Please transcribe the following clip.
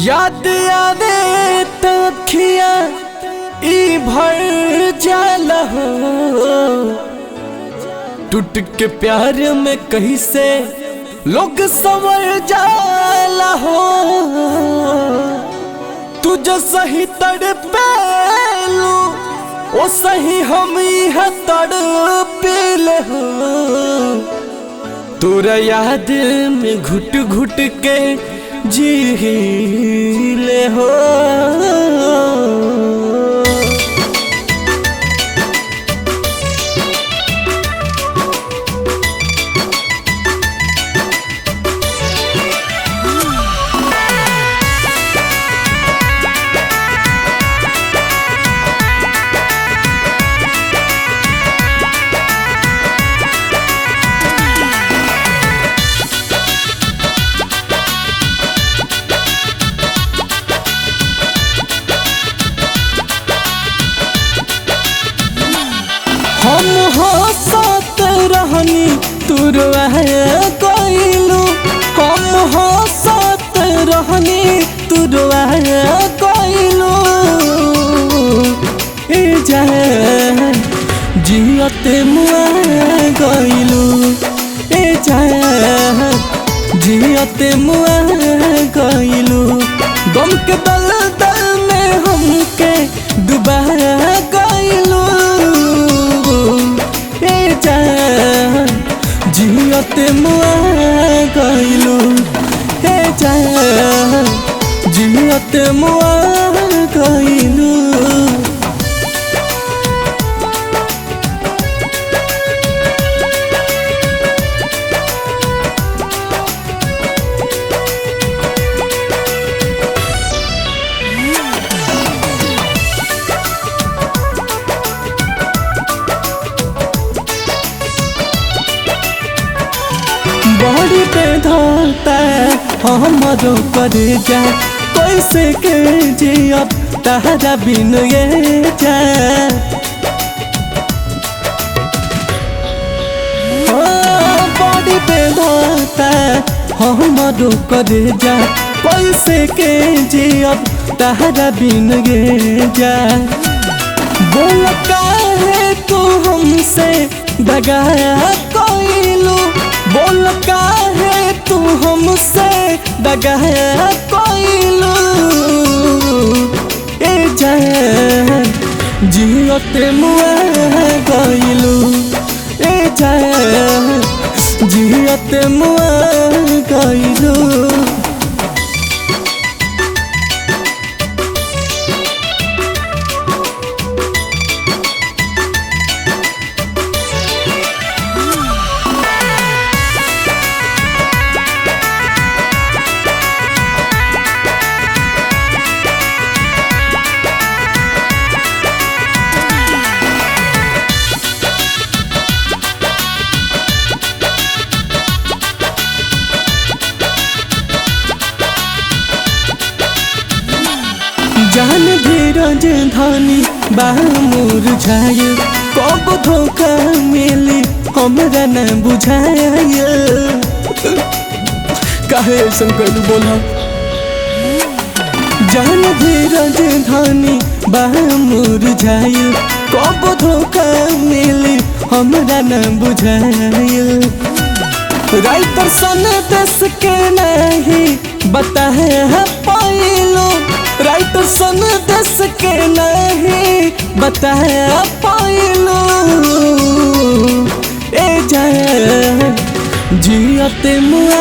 याद आवे तखिया ई भर जाला हो, टूट के प्यार में कहीं से लोग संवर जाला हो। तू जो सही तड़पेलू ओ सही हम यह तड़पेले हो। तोरा याद में घुट घुट के जीले हो। हम हंसत रहनी तू रोए गइलू, हम हंसत रहनी तू रोए गइलू। ए जान जियते मुआ गइलू, ए जान जियते मुआ गइलू। गम के दल दल में हमके डुबा गइलू। जियते मुआ गइलू, हे जान जियते मुआ गइलू। बड़ी बेधता हमारो कर जा, कैसे के जियब तहरा बिन ये जा। बड़ी बेधता हमारो कर जा, कैसे के जियब तहरा बिन ये जा। बोल काहे तू हमसे दगा कइलू, बोल काहे तू हमसे दगा कइलू। ए जान जियते मुआ गइलू, ए जान जियते मुआ गइलू। जान धीरज धानी बामुर झाय, कब धोखा मिली हमरा न बुझाय। काहे ऐसा कहलू बोला। जान धीरज धानी बामुर झाय, कब धोखा मिली हमरा न बुझाय। राइटर सन दस के नहीं बताए पाइलो, राइटर सन दस के नहीं बताया पाइलो। ए जान जियते मुआ